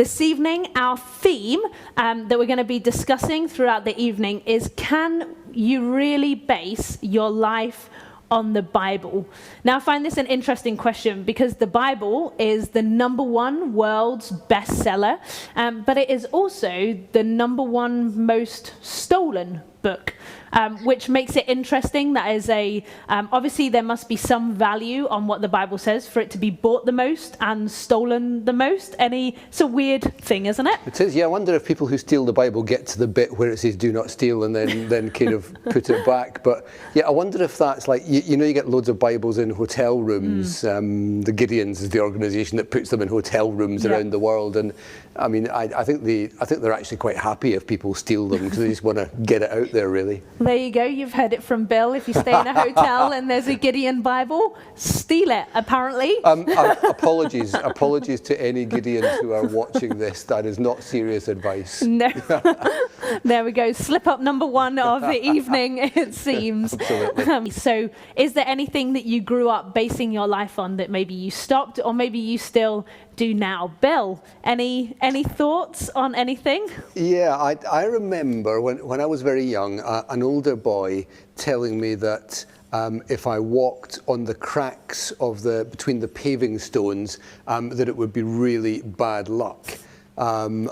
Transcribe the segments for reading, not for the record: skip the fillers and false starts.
This evening, our theme that we're going to be discussing throughout the evening is, can you really base your life on the Bible? Now, I find this an interesting question because the Bible is the #1 world's bestseller, but it is also the #1 most stolen book, which makes it interesting. That is obviously there must be some value on what the Bible says for it to be bought the most and stolen the most. It's a weird thing, isn't it? It is, yeah. I wonder if people who steal the Bible get to the bit where it says do not steal and then kind of put it back. But yeah, I wonder if that's like, you get loads of Bibles in hotel rooms. The Gideons is the organisation that puts them in hotel rooms around the world. And I mean, I think they're actually quite happy if people steal them because they just want to get it out there, really. There you go. You've heard it from Bill. If you stay in a hotel and there's a Gideon Bible, steal it, apparently. Apologies to any Gideons who are watching this. That is not serious advice. No. There we go. Slip up #1 of the evening, it seems. Absolutely. So is there anything that you grew up basing your life on that maybe you stopped or maybe you still do now? Bill, any thoughts on anything? Yeah, I remember when I was very young, an older boy telling me that if I walked on the cracks between the paving stones, that it would be really bad luck. And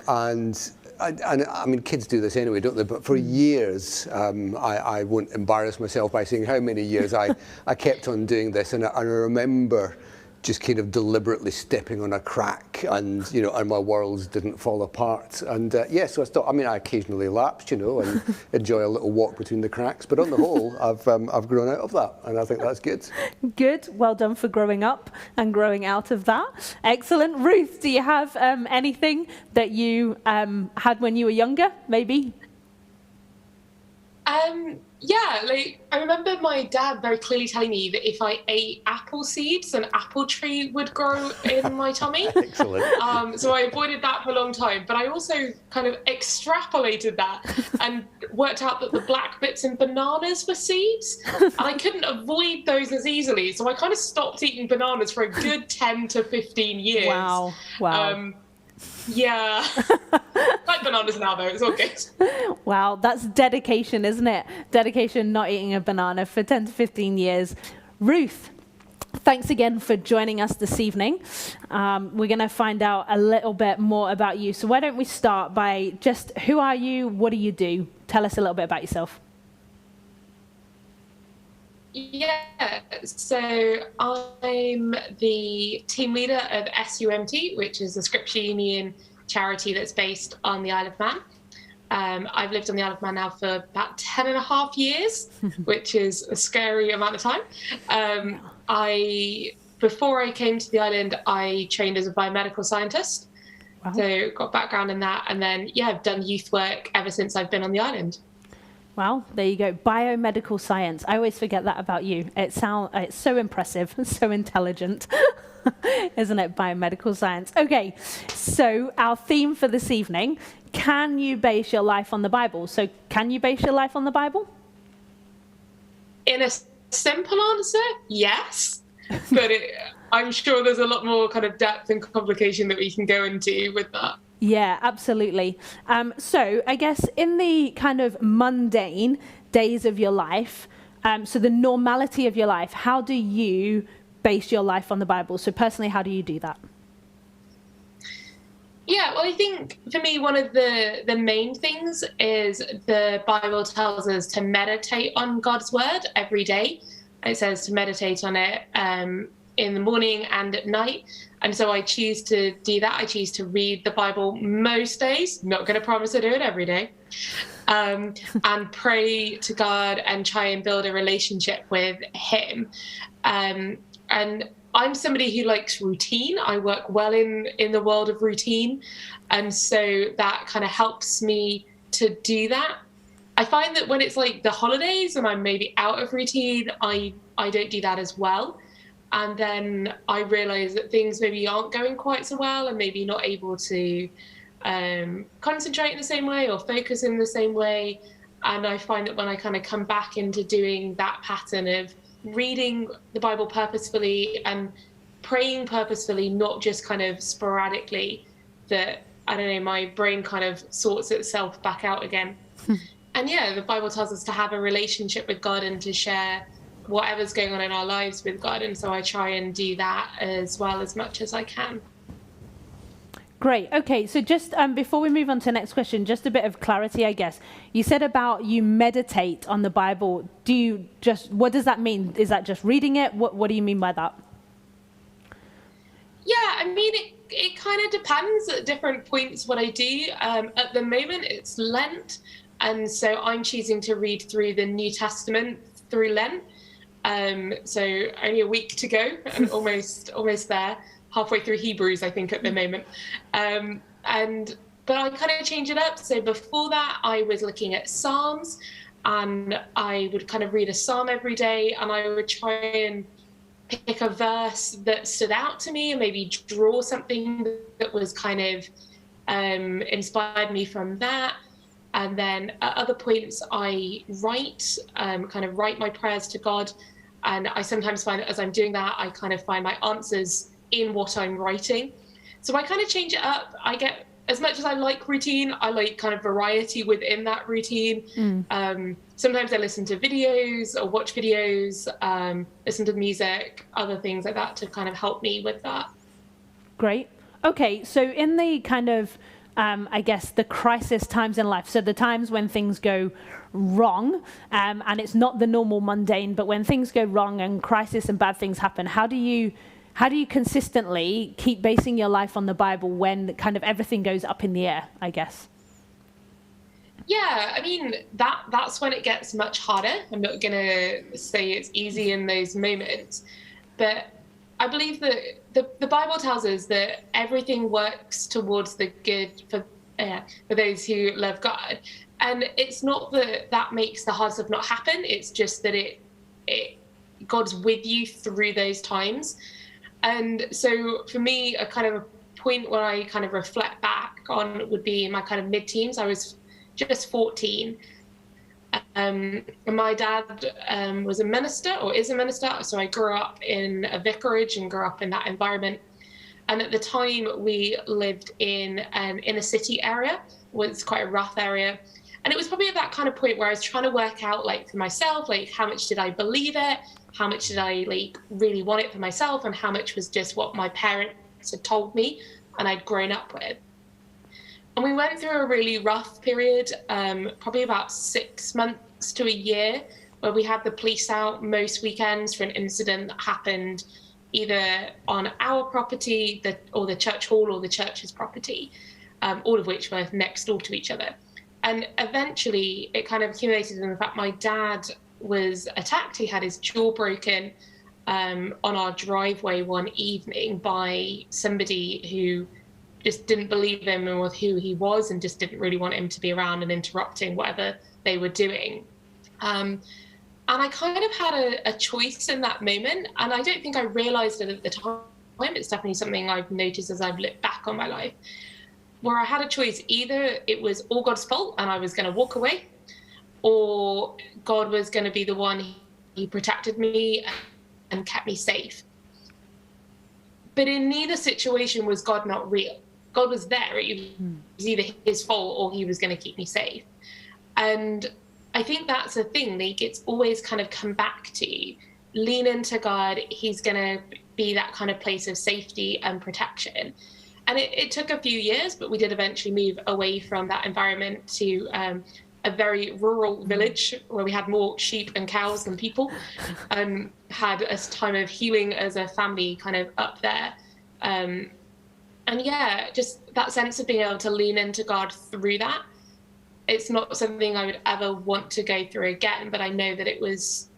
I mean, kids do this anyway, don't they? But for years, I won't embarrass myself by saying how many years I kept on doing this. And I remember just kind of deliberately stepping on a crack and my worlds didn't fall apart. And so I stopped. I mean, I occasionally lapse, and enjoy a little walk between the cracks. But on the whole, I've grown out of that, and I think that's good. Good. Well done for growing up and growing out of that. Excellent. Ruth, do you have anything that you had when you were younger, maybe? Yeah, I remember my dad very clearly telling me that if I ate apple seeds, an apple tree would grow in my tummy. Excellent. So I avoided that for a long time. But I also kind of extrapolated that and worked out that the black bits in bananas were seeds. And I couldn't avoid those as easily. So I kind of stopped eating bananas for a good 10 to 15 years. Wow. Yeah. Like bananas now, though. It's all good. Wow, that's dedication, isn't it? Dedication, not eating a banana for 10 to 15 years. Ruth, thanks again for joining us this evening. We're going to find out a little bit more about you. So why don't we start by just, who are you? What do you do? Tell us a little bit about yourself. Yeah, so I'm the team leader of SUMT, which is the Scripture Union charity that's based on the Isle of Man. I've lived on the Isle of Man now for about 10.5 years, which is a scary amount of time. Before I came to the island, I trained as a biomedical scientist. Wow. So got background in that. And then, I've done youth work ever since I've been on the island. Well, there you go. Biomedical science. I always forget that about you. It's so impressive, so intelligent, isn't it? Biomedical science. Okay, so our theme for this evening, can you base your life on the Bible? So can you base your life on the Bible? In a simple answer, yes. But I'm sure there's a lot more kind of depth and complication that we can go into with that. Yeah, absolutely. So I guess in the kind of mundane days of your life, so the normality of your life, how do you base your life on the Bible? So personally, how do you do that? Yeah, well, I think for me, one of the main things is the Bible tells us to meditate on God's word every day. It says to meditate on it in the morning and at night. And so I choose to do that. I choose to read the Bible most days, not going to promise to do it every day, and pray to God and try and build a relationship with him. And I'm somebody who likes routine. I work well in the world of routine. And so that kind of helps me to do that. I find that when it's like the holidays and I'm maybe out of routine, I don't do that as well. And then I realize that things maybe aren't going quite so well and maybe not able to concentrate in the same way or focus in the same way. And I find that when I kind of come back into doing that pattern of reading the Bible purposefully and praying purposefully, not just kind of sporadically, that I don't know, my brain kind of sorts itself back out again. And yeah, the Bible tells us to have a relationship with God and to share whatever's going on in our lives with God. And so I try and do that as well as much as I can. Great. Okay, so just before we move on to the next question, just a bit of clarity, I guess. You said about you meditate on the Bible. What does that mean? Is that just reading it? What do you mean by that? Yeah, I mean, it kind of depends at different points what I do. At the moment, it's Lent. And so I'm choosing to read through the New Testament through Lent. So only a week to go and almost there. Halfway through Hebrews, I think, at the moment. But I kind of change it up. So before that, I was looking at Psalms, and I would kind of read a Psalm every day, and I would try and pick a verse that stood out to me and maybe draw something that was kind of inspired me from that. And then at other points, I write my prayers to God. And I sometimes find that as I'm doing that, I kind of find my answers in what I'm writing. So I kind of change it up. I get, as much as I like routine, I like kind of variety within that routine. Sometimes I listen to videos or watch videos, listen to music, other things like that to kind of help me with that. Great. Okay, so in the kind of, I guess, the crisis times in life, so the times when things go wrong, and it's not the normal mundane, but when things go wrong and crisis and bad things happen, how do you consistently keep basing your life on the Bible when kind of everything goes up in the air, I guess? Yeah, I mean, that's when it gets much harder. I'm not going to say it's easy in those moments, but I believe that the Bible tells us that everything works towards the good for those who love God. And it's not that makes the hard stuff not happen. It's just that God's with you through those times. And so for me, a kind of a point where I kind of reflect back on would be my kind of mid-teens. I was just 14. And my dad was a minister, or is a minister. So I grew up in a vicarage and grew up in that environment. And at the time we lived in an inner city area, was quite a rough area. And it was probably at that kind of point where I was trying to work out, like, for myself, like, how much did I believe it? How much did I really want it for myself, and how much was just what my parents had told me and I'd grown up with. And we went through a really rough period, probably about 6 months to a year, where we had the police out most weekends for an incident that happened either on our property or the church hall or the church's property, all of which were next door to each other. And eventually it kind of accumulated in the fact my dad was attacked. He had his jaw broken on our driveway one evening by somebody who just didn't believe him and with who he was, and just didn't really want him to be around and interrupting whatever they were doing. And I kind of had a choice in that moment, and I don't think I realized it at the time. It's definitely something I've noticed as I've looked back on my life, where I had a choice. Either it was all God's fault and I was going to walk away, or God was going to be the one. He protected me and kept me safe. But in neither situation was God not real. God was there. It was either his fault or he was going to keep me safe. And I think that's a thing that it's always kind of come back to. Lean into God. He's going to be that kind of place of safety and protection. And it took a few years, but we did eventually move away from that environment to a very rural village where we had more sheep and cows than people, had a time of healing as a family kind of up there. And yeah, just that sense of being able to lean into God through that. It's not something I would ever want to go through again, but I know that it was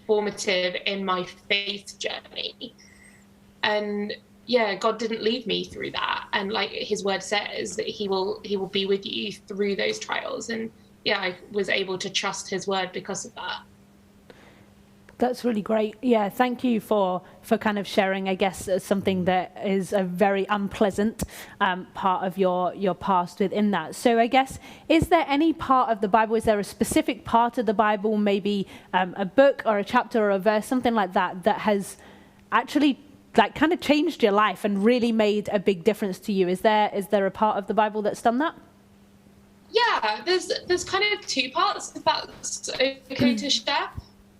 formative in my faith journey. And yeah, God didn't leave me through that. And like his word says, that he will be with you through those trials. And yeah, I was able to trust his word because of that. That's really great. Yeah, thank you for kind of sharing, I guess, something that is a very unpleasant part of your past within that. So I guess, is there any part of the Bible, is there a specific part of the Bible, maybe a book or a chapter or a verse, something like that, that has actually like kind of changed your life and really made a big difference to you? Is there a part of the Bible that's done that? Yeah, there's kind of two parts, if that's okay to share.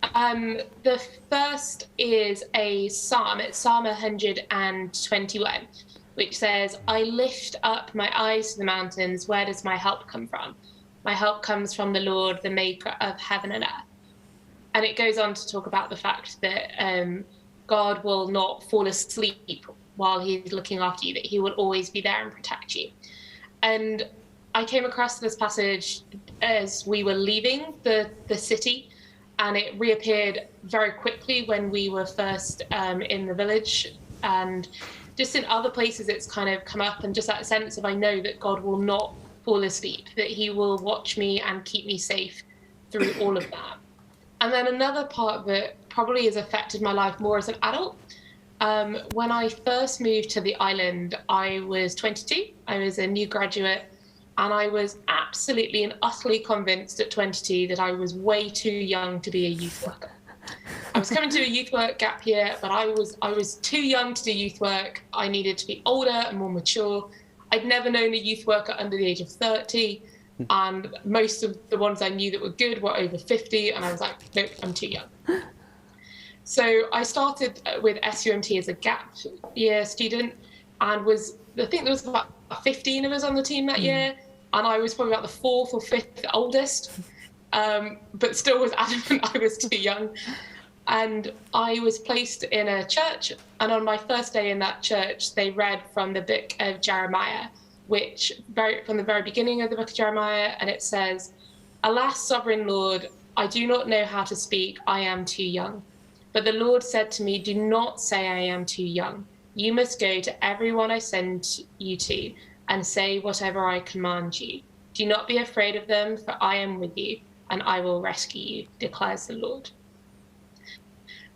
The first is a psalm. It's Psalm 121, which says, "I lift up my eyes to the mountains. Where does my help come from? My help comes from the Lord, the maker of heaven and earth." And it goes on to talk about the fact that God will not fall asleep while he's looking after you, that he will always be there and protect you. And I came across this passage as we were leaving the city, and it reappeared very quickly when we were first in the village, and just in other places it's kind of come up, and just that sense of, I know that God will not fall asleep, that he will watch me and keep me safe through all of that. And then another part that probably has affected my life more as an adult, when I first moved to the island, I was 22. I was a new graduate, and I was absolutely and utterly convinced at 22 that I was way too young to be a youth worker. I was coming to a youth work gap year, but I was too young to do youth work. I needed to be older and more mature. I'd never known a youth worker under the age of 30, and most of the ones I knew that were good were over 50, and I was like, nope, I'm too young. So I started with SUMT as a gap year student, and I think there was about 15 of us on the team that year, and I was probably about the fourth or fifth oldest, but still was adamant I was too young. And I was placed in a church, and on my first day in that church, they read from the book of Jeremiah, which from the very beginning of the book of Jeremiah, and it says, "Alas, sovereign Lord, I do not know how to speak, I am too young. But the Lord said to me, do not say I am too young. You must go to everyone I send you to and say whatever I command you. Do not be afraid of them, for I am with you, and I will rescue you, declares the Lord."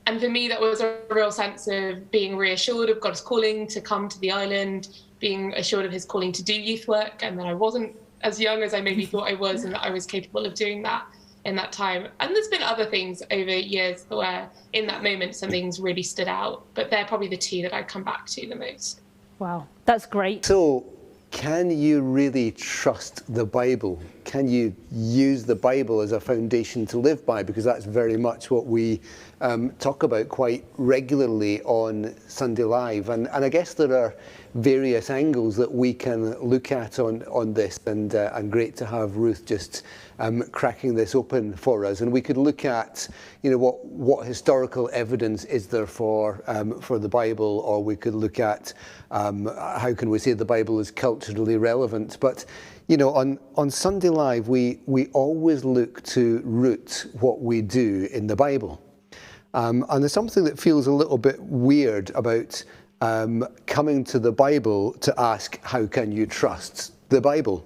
And for me, that was a real sense of being reassured of God's calling to come to the island, being assured of his calling to do youth work, and that I wasn't as young as I maybe thought I was, and that I was capable of doing that in that time. And there's been other things over years where in that moment some things really stood out, but they're probably the two that I come back to the most. Wow, that's great. So, can you really trust the Bible? Can you use the Bible as a foundation to live by? Because that's very much what we talk about quite regularly on Sunday Live. And I guess there are various angles that we can look at on this, and great to have Ruth just cracking this open for us. And we could look at, what historical evidence is there for the Bible, or we could look at how can we say the Bible is culturally relevant. But on Sunday Live, we always look to root what we do in the Bible. And there's something that feels a little bit weird about coming to the Bible to ask, how can you trust the Bible?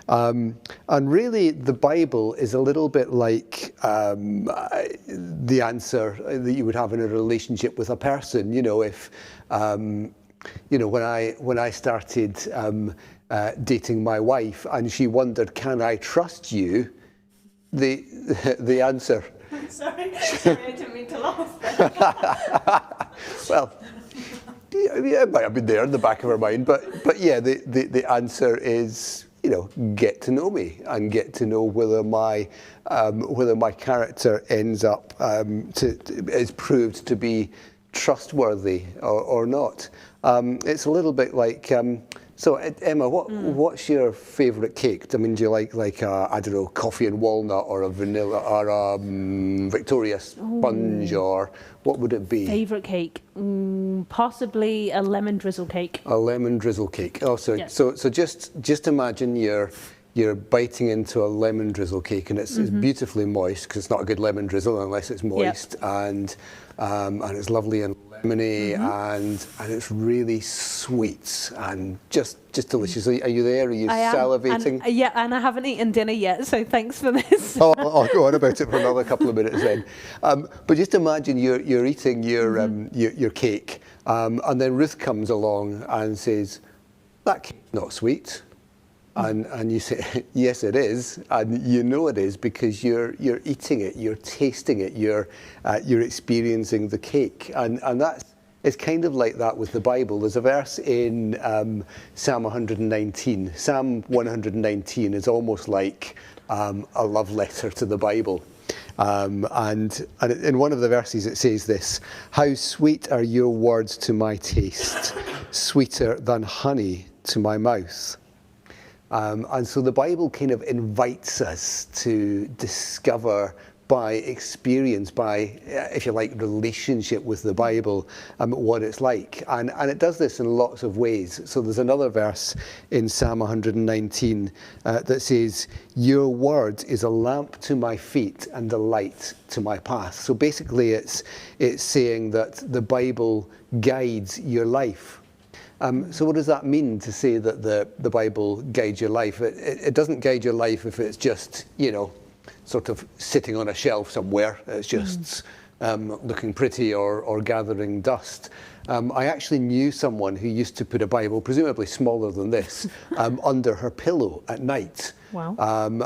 And really, the Bible is a little bit like the answer that you would have in a relationship with a person. If when I started dating my wife, and she wondered, "Can I trust you?" The answer. Sorry, I didn't mean to laugh. Well, yeah, it might have been there in the back of her mind, but yeah, the answer is, get to know me and get to know whether my character ends up is proved to be trustworthy or not. It's a little bit like. So Emma, what's your favourite cake? I mean, do you like I don't know, coffee and walnut, or a vanilla, or a Victoria sponge, or what would it be? Favourite cake? Possibly a lemon drizzle cake. A lemon drizzle cake. Oh, so Yes. so just imagine you're biting into a lemon drizzle cake, and it's beautifully moist, because it's not a good lemon drizzle unless it's moist, and it's lovely and lemony, and it's really sweet and just delicious. Are you there? Are you salivating? And I haven't eaten dinner yet, so thanks for this. I'll go on about it for another couple of minutes then. But just imagine you're eating your cake, and then Ruth comes along and says, "That cake's not sweet." And you say, "Yes, it is," and it is because you're eating it, you're tasting it, you're experiencing the cake, and that's it's kind of like that with the Bible. There's a verse in Psalm 119. Psalm 119 is almost like a love letter to the Bible. And in one of the verses it says this: "How sweet are your words to my taste, sweeter than honey to my mouth." And so the Bible kind of invites us to discover by experience, by, if you like, relationship with the Bible, what it's like. And it does this in lots of ways. So there's another verse in Psalm 119 that says, "Your word is a lamp to my feet and a light to my path." So basically it's saying that the Bible guides your life. So what does that mean to say that the Bible guides your life? It doesn't guide your life if it's just, sort of sitting on a shelf somewhere. It's just looking pretty or gathering dust. I actually knew someone who used to put a Bible, presumably smaller than this, under her pillow at night. Wow.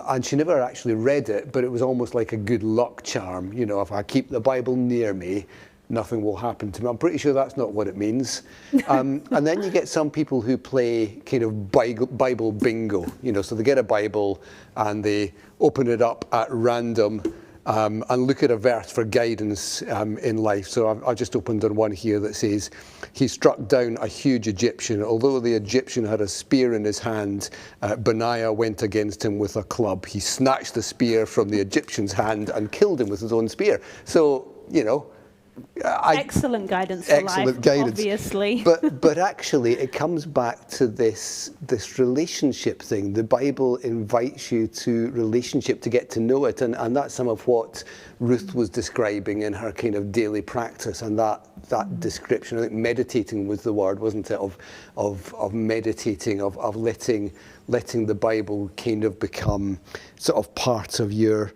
And she never actually read it, but it was almost like a good luck charm. If I keep the Bible near me, nothing will happen to me. I'm pretty sure that's not what it means. And then you get some people who play kind of Bible bingo. So they get a Bible and they open it up at random and look at a verse for guidance in life. So I've just opened on one here that says, "He struck down a huge Egyptian. Although the Egyptian had a spear in his hand, Benaiah went against him with a club. He snatched the spear from the Egyptian's hand and killed him with his own spear." So, excellent guidance for life, obviously. But actually, it comes back to this relationship thing. The Bible invites you to relationship, to get to know it, and that's some of what Ruth was describing in her kind of daily practice. And that description, I think, meditating was the word, wasn't it? Of meditating, of letting the Bible kind of become sort of part of your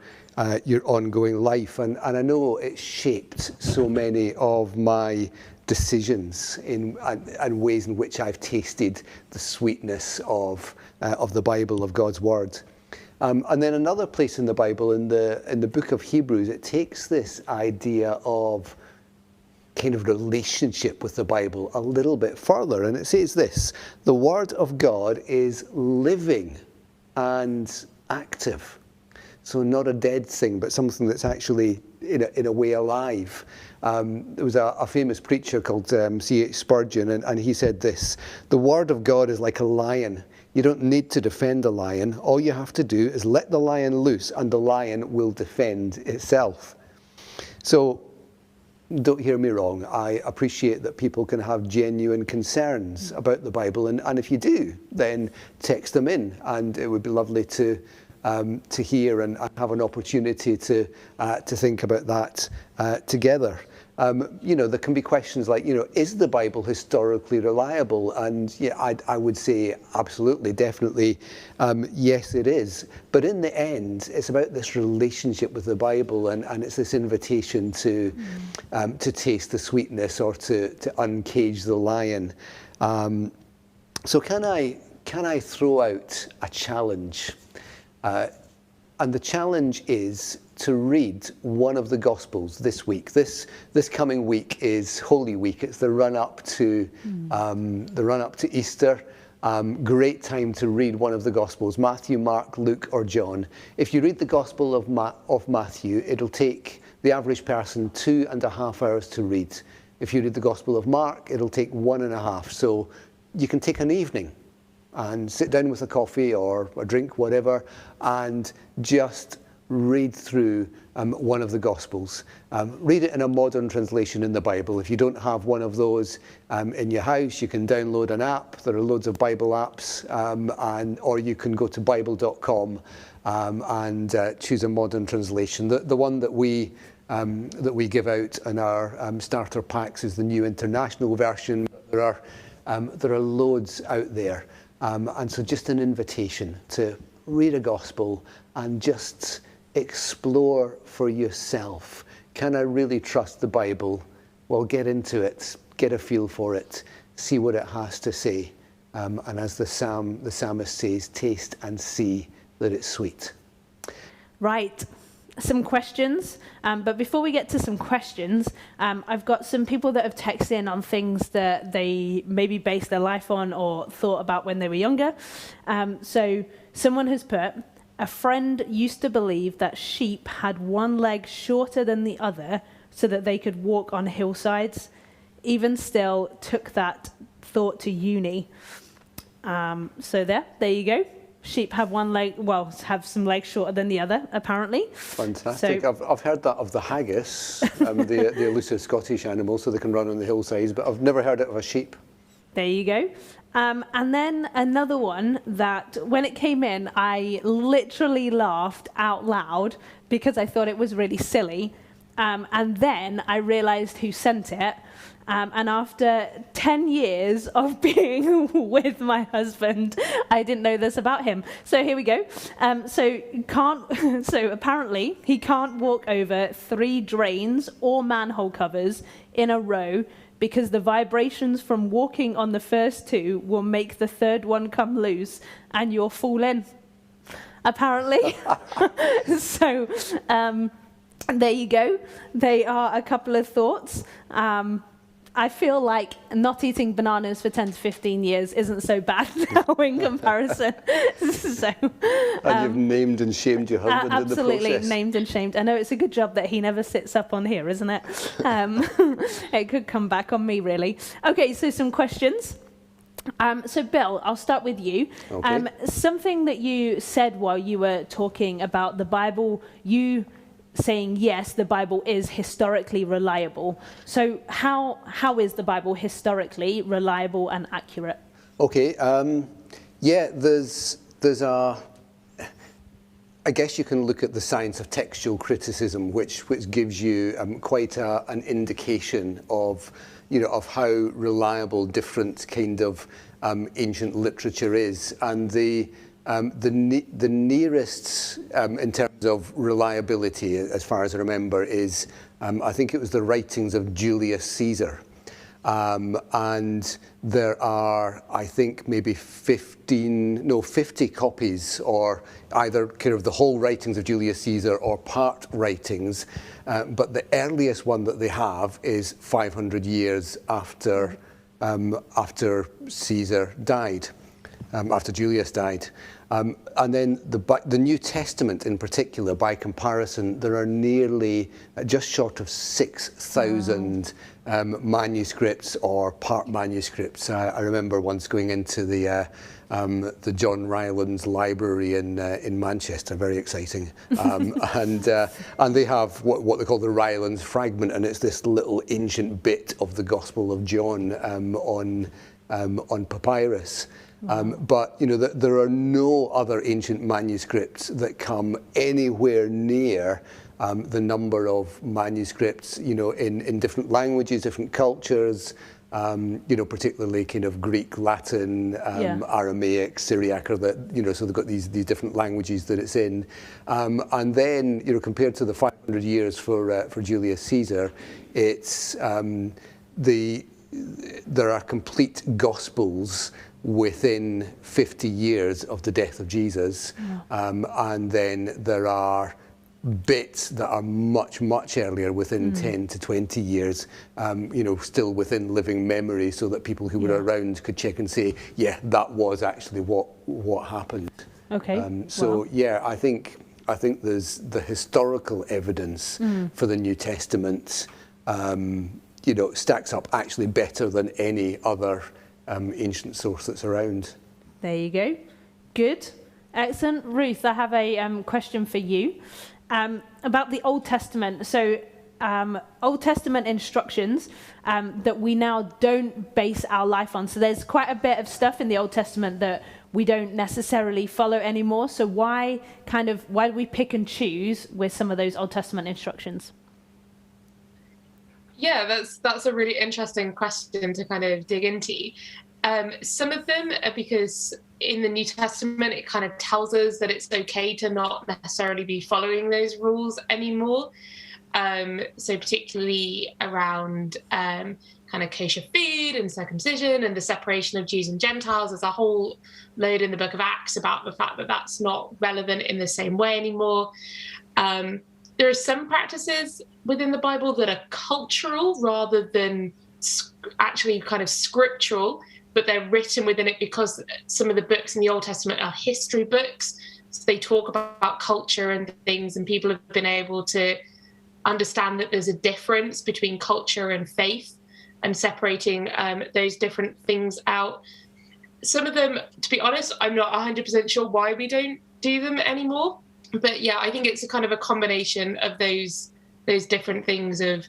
ongoing life. And I know it shaped so many of my decisions and ways in which I've tasted the sweetness of the Bible, of God's Word. And then another place in the Bible, in the book of Hebrews, it takes this idea of kind of relationship with the Bible a little bit further. And it says this: "The Word of God is living and active." So not a dead thing, but something that's actually, in a way, alive. There was a famous preacher called C.H. Spurgeon, and he said this: "The Word of God is like a lion. You don't need to defend a lion. All you have to do is let the lion loose, and the lion will defend itself." So don't hear me wrong. I appreciate that people can have genuine concerns about the Bible, and if you do, then text them in, and it would be lovely to hear and have an opportunity to think about that together. There can be questions like, is the Bible historically reliable? And yeah, I would say absolutely, definitely, yes, it is. But in the end, it's about this relationship with the Bible, and it's this invitation to taste the sweetness, or to uncage the lion. So can I throw out a challenge? And the challenge is to read one of the Gospels this week. This coming week is Holy Week. It's the run up to Easter. Great time to read one of the Gospels: Matthew, Mark, Luke, or John. If you read the Gospel of Matthew, it'll take the average person 2.5 hours to read. If you read the Gospel of Mark, it'll take 1.5. So you can take an evening and sit down with a coffee or a drink, whatever, and just read through one of the Gospels. Read it in a modern translation in the Bible. If you don't have one of those in your house, you can download an app. There are loads of Bible apps, or you can go to bible.com and choose a modern translation. The one that we give out in our starter packs is the New International Version. There are loads out there. And so just an invitation to read a gospel and just explore for yourself. Can I really trust the Bible? Well, get into it, get a feel for it, see what it has to say. And as the psalmist says, taste and see that it's sweet. Right. some questions. But before we get to some questions, I've got some people that have texted in on things that they maybe based their life on or thought about when they were younger. So someone has put, a friend used to believe that sheep had one leg shorter than the other so that they could walk on hillsides. Even still, took that thought to uni. So there you go. Sheep have one leg, well, have some legs shorter than the other, apparently. Fantastic. So, I've heard that of the haggis, the elusive Scottish animal, so they can run on the hillsides, but I've never heard it of a sheep. there you go. And then another one that when it came in, I literally laughed out loud because I thought it was really silly. And then I realized who sent it. And after 10 years of being with my husband, I didn't know this about him. So here we go. So apparently he can't walk over 3 drains or manhole covers in a row because the vibrations from walking on the first 2 will make the third one come loose and you'll fall in. Apparently. So there you go. They are a couple of thoughts. I feel like not eating bananas for 10 to 15 years isn't so bad now in comparison. So, And you've named and shamed your husband in the process. absolutely named and shamed. I know it's a good job that he never sits up on here, isn't it? It could come back on me, really. Okay, so some questions. So Bill, I'll start with you. Okay. Something that you said while you were talking about the Bible, you saying, yes, the Bible is historically reliable. So how is the Bible historically reliable and accurate? Okay, yeah, there's a, I guess you can look at the science of textual criticism, which gives you quite an indication of, of how reliable different kind of ancient literature is. And the nearest in terms of reliability, as far as I remember, is I think it was the writings of Julius Caesar. And there are, I think, maybe 50 copies, or either kind of the whole writings of Julius Caesar or part writings. But the earliest one that they have is 500 years after Caesar died. After Julius died. And then the New Testament in particular, by comparison, there are nearly just short of 6,000 manuscripts or part manuscripts. I remember once going into the John Rylands Library in Manchester, very exciting. And they have what they call the Rylands Fragment, and it's this little ancient bit of the Gospel of John on papyrus. But there are no other ancient manuscripts that come anywhere near the number of manuscripts, in different languages, different cultures, particularly kind of Greek, Latin, Aramaic, Syriac, or so they've got these different languages that it's in. And then, compared to the 500 years for Julius Caesar, it's there are complete gospels within 50 years of the death of Jesus. And then there are bits that are much, much earlier, within 10 to 20 years, still within living memory, so that people who were around could check and say, yeah, that was actually what happened. Okay. I think there's the historical evidence for the New Testament, stacks up actually better than any other ancient source that's around. There you go. Good. Excellent. Ruth, I have a question for you about the Old Testament. So Old Testament instructions that we now don't base our life on. So there's quite a bit of stuff in the Old Testament that we don't necessarily follow anymore. So why do we pick and choose with some of those Old Testament instructions? Yeah, that's a really interesting question to kind of dig into. Some of them are because in the New Testament, it kind of tells us that it's okay to not necessarily be following those rules anymore. So particularly around kind of kosher food and circumcision and the separation of Jews and Gentiles. There's a whole load in the book of Acts about the fact that that's not relevant in the same way anymore. there are some practices within the Bible that are cultural rather than actually kind of scriptural, but they're written within it because some of the books in the Old Testament are history books. So they talk about culture and things, and people have been able to understand that there's a difference between culture and faith, and separating those different things out. Some of them, to be honest, I'm not 100% sure why we don't do them anymore. But yeah, I think it's a kind of a combination of those different things of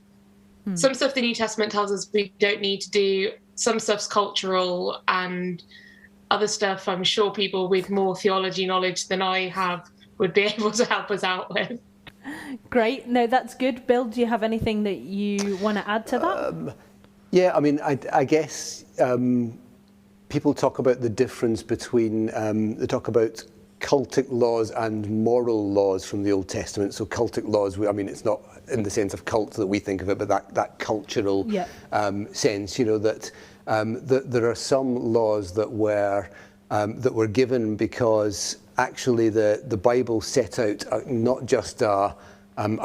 some stuff the New Testament tells us we don't need to do, some stuff's cultural, and other stuff I'm sure people with more theology knowledge than I have would be able to help us out with. Great. No, that's good. Bill, do you have anything that you want to add to that? Yeah, I mean, I guess people talk about the difference between, they talk about cultic laws and moral laws from the Old Testament. So cultic laws, I mean, it's not in the sense of cult that we think of it, but that cultural sense, you know, that there are some laws that were given because actually the Bible set out not just a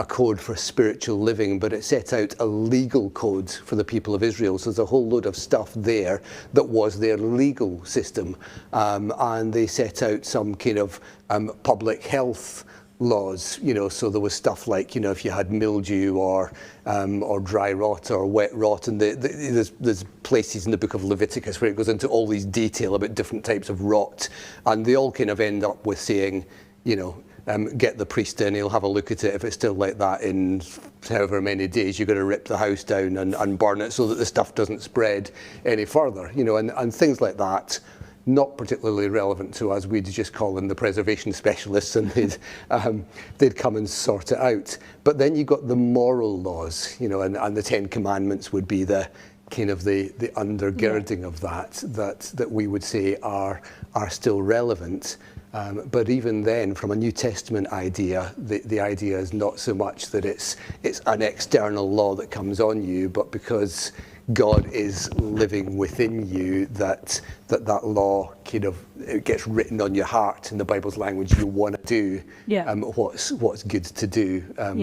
code for spiritual living, but it set out a legal code for the people of Israel. So there's a whole load of stuff there that was their legal system. And they set out some kind of public health laws, you know, so there was stuff like, you know, if you had mildew or dry rot or wet rot, and there's places in the book of Leviticus where it goes into all these detail about different types of rot, and they all kind of end up with saying, you know, get the priest in, he'll have a look at it. If it's still like that in however many days, you're going to rip the house down and burn it so that the stuff doesn't spread any further, you know, and things like that. Not particularly relevant to us. We'd just call them the preservation specialists, and they'd come and sort it out. But then you got the moral laws, you know, and the Ten Commandments would be the kind of the undergirding of that we would say are still relevant. But even then, from a New Testament idea, the idea is not so much that it's an external law that comes on you, but because God is living within you, that law kind of it gets written on your heart in the Bible's language. You want to do what's good to do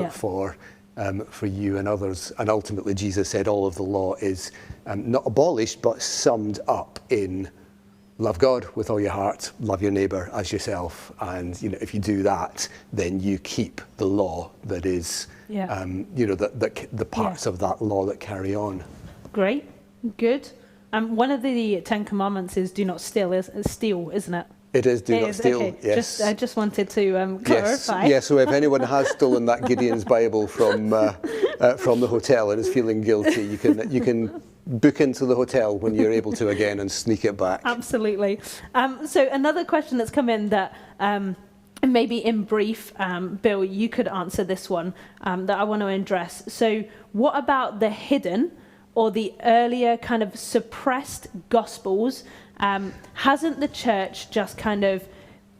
for you and others. And ultimately, Jesus said all of the law is not abolished, but summed up in love God with all your heart, love your neighbour as yourself. And you know, if you do that, then you keep the law that is, you know, the parts of that law that carry on. Great, good. One of the Ten Commandments is do not steal, isn't it? It is do not steal. Okay. Yes. I just wanted to clarify. Yes. So if anyone has stolen that Gideon's Bible from the hotel and is feeling guilty, you can book into the hotel when you're able to again and sneak it back. Absolutely. So another question that's come in that maybe in brief, Bill, you could answer this one that I want to address. So what about the hidden or the earlier kind of suppressed Gospels? Hasn't the church just kind of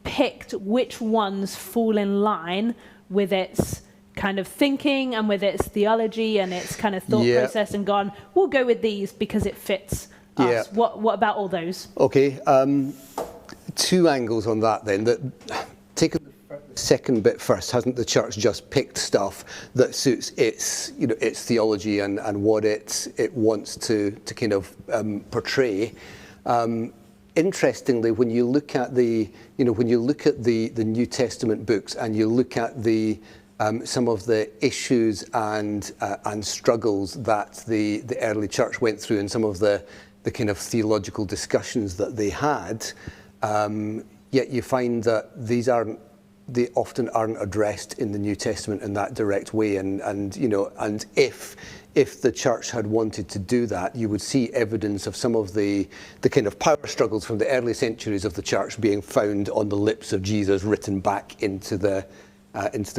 picked which ones fall in line with its kind of thinking and with its theology and its kind of thought process and gone, we'll go with these because it fits us? What about all those? Okay, two angles on that then. Take the second bit first. Hasn't the church just picked stuff that suits its, you know, its theology and what it wants to kind of portray? Interestingly, when you look at the New Testament books and you look at some of the issues and struggles that the early church went through and some of the kind of theological discussions that they had, yet you find that they often aren't addressed in the New Testament in that direct way. And you know, and if the church had wanted to do that, you would see evidence of some of the kind of power struggles from the early centuries of the church being found on the lips of Jesus, written back into the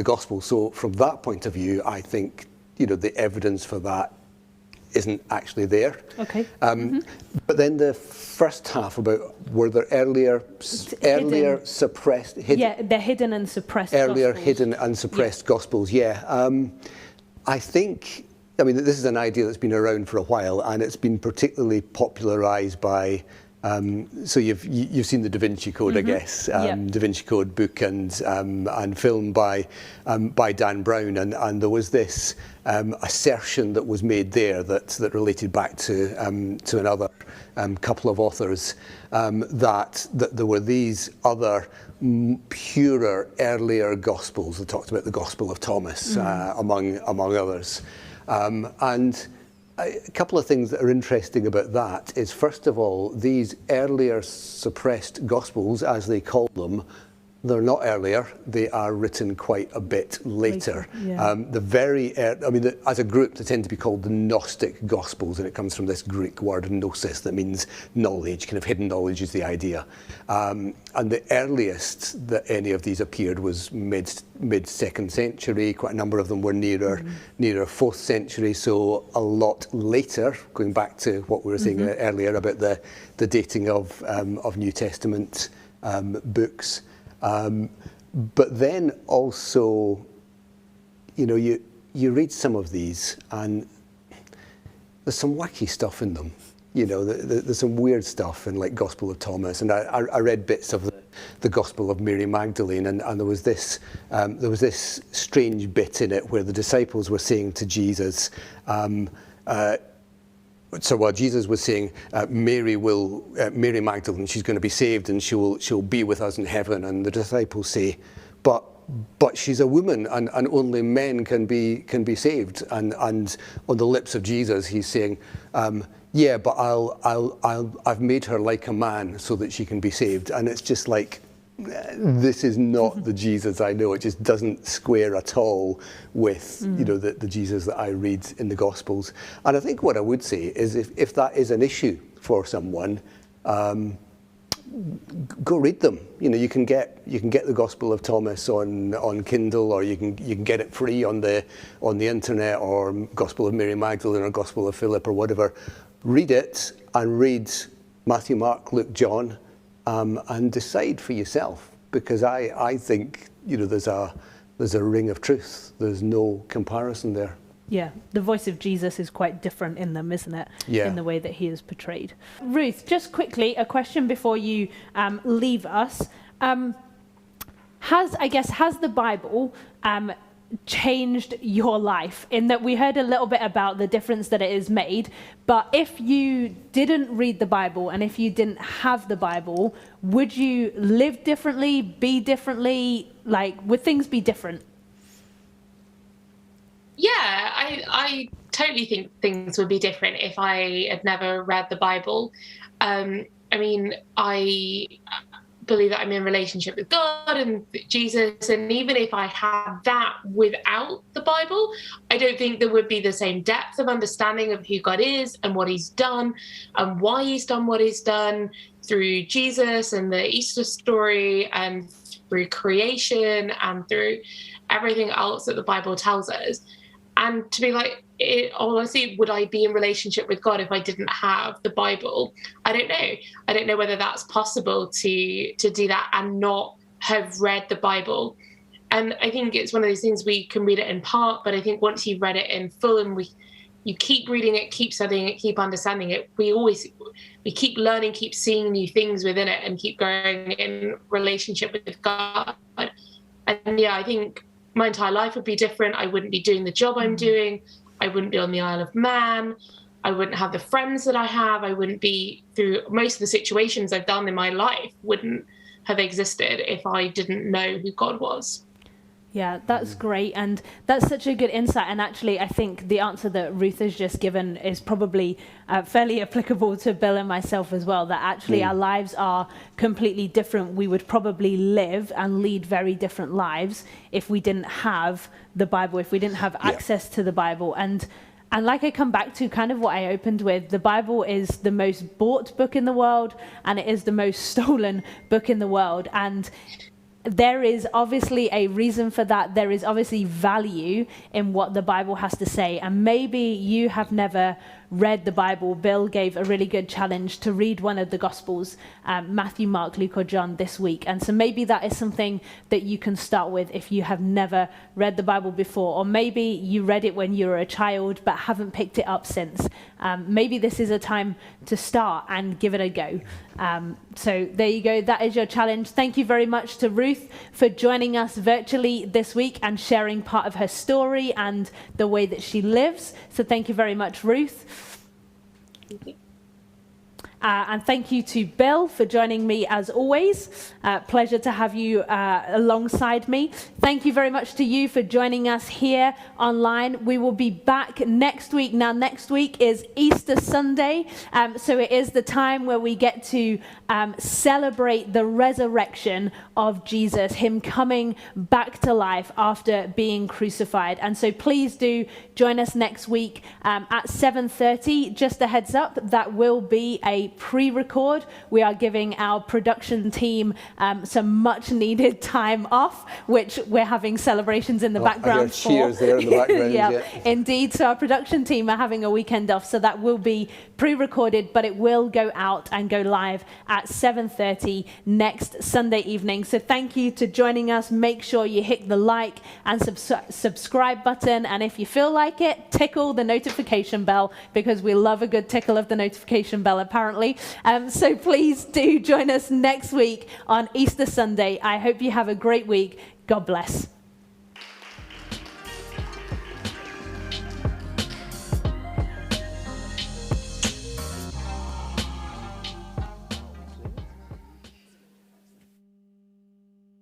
gospel. So from that point of view, I think, you know, the evidence for that isn't actually there. Okay. But then the first half about were there earlier suppressed hidden? Yeah, the hidden and suppressed earlier Gospels. hidden and suppressed Gospels. I think, I mean, this is an idea that's been around for a while, and it's been particularly popularized by So you've seen the Da Vinci Code, I guess, Da Vinci Code book and film by Dan Brown, and there was this assertion that was made there that related back to another couple of authors, that there were these other purer earlier gospels that talked about the Gospel of Thomas, among others, and a couple of things that are interesting about that is, first of all, these earlier suppressed gospels, as they call them, they're not earlier, they are written quite a bit later. As a group, they tend to be called the Gnostic Gospels, and it comes from this Greek word gnosis that means knowledge, kind of hidden knowledge is the idea. And the earliest that any of these appeared was mid second century. Quite a number of them were nearer 4th century, so a lot later, going back to what we were saying earlier about the dating of New Testament books. But then also, you read some of these and there's some wacky stuff in them. There's some weird stuff in, like, Gospel of Thomas, and I read bits of the Gospel of Mary Magdalene, and there was this strange bit in it where the disciples were saying to Jesus, so while Jesus was saying, Mary Magdalene, she's going to be saved and she'll be with us in heaven, and the disciples say, but she's a woman and only men can be saved, and on the lips of Jesus he's saying, yeah, but I've made her like a man so that she can be saved, and it's just like, this is not the Jesus I know. It just doesn't square at all with the Jesus that I read in the Gospels. And I think what I would say is, if that is an issue for someone, go read them. You can get the Gospel of Thomas on Kindle, or you can get it free on the internet, or Gospel of Mary Magdalene or Gospel of Philip or whatever. Read it and read Matthew, Mark, Luke, John. And decide for yourself, because I think there's a ring of truth. There's no comparison there. Yeah, the voice of Jesus is quite different in them, isn't it? Yeah. In the way that he is portrayed. Ruth, just quickly, a question before you leave us. Has the Bible changed your life, in that we heard a little bit about the difference that it has made, but if you didn't read the Bible and if you didn't have the Bible, would you live differently, be differently, would things be different? Yeah, I totally think things would be different if I had never read the Bible. I believe that I'm in relationship with God and Jesus, and even if I had that without the Bible, I don't think there would be the same depth of understanding of who God is and what he's done and why he's done what he's done through Jesus and the Easter story and through creation and through everything else that the Bible tells us. And to be like, honestly, would I be in relationship with God if I didn't have the Bible? I don't know. I don't know whether that's possible to do that and not have read the Bible. And I think it's one of those things, we can read it in part, but I think once you've read it in full and you keep reading it, keep studying it, keep understanding it, we keep learning, keep seeing new things within it, and keep growing in relationship with God. And yeah, I think my entire life would be different. I wouldn't be doing the job I'm doing. I wouldn't be on the Isle of Man. I wouldn't have the friends that I have. I wouldn't be through most of the situations I've done in my life wouldn't have existed if I didn't know who God was. Yeah, that's great. And that's such a good insight. And actually, I think the answer that Ruth has just given is probably fairly applicable to Bill and myself as well, that actually our lives are completely different. We would probably live and lead very different lives if we didn't have the Bible, if we didn't have access to the Bible. And like I come back to kind of what I opened with, the Bible is the most bought book in the world, and it is the most stolen book in the world. And there is obviously a reason for that. There is obviously value in what the Bible has to say. And maybe you have never read the Bible, Bill gave a really good challenge to read one of the Gospels, Matthew, Mark, Luke, or John this week. And so maybe that is something that you can start with if you have never read the Bible before, or maybe you read it when you were a child but haven't picked it up since. Maybe this is a time to start and give it a go. So there you go. That is your challenge. Thank you very much to Ruth for joining us virtually this week and sharing part of her story and the way that she lives. So thank you very much, Ruth. Thank you. And thank you to Bill for joining me as always. Pleasure to have you alongside me. Thank you very much to you for joining us here online. We will be back next week. Now, next week is Easter Sunday. So it is the time where we get to celebrate the resurrection of Jesus, him coming back to life after being crucified. And so please do join us next week at 7:30. Just a heads up, that will be a pre-record. We are giving our production team some much needed time off, which we're having celebrations in the background for. Cheers there in the background. Yeah, indeed. So our production team are having a weekend off, so that will be pre-recorded, but it will go out and go live at 7:30 next Sunday evening. So thank you to joining us. Make sure you hit the like and subscribe button, and if you feel like it, tickle the notification bell, because we love a good tickle of the notification bell apparently. So please do join us next week on Easter Sunday. I hope you have a great week. God bless.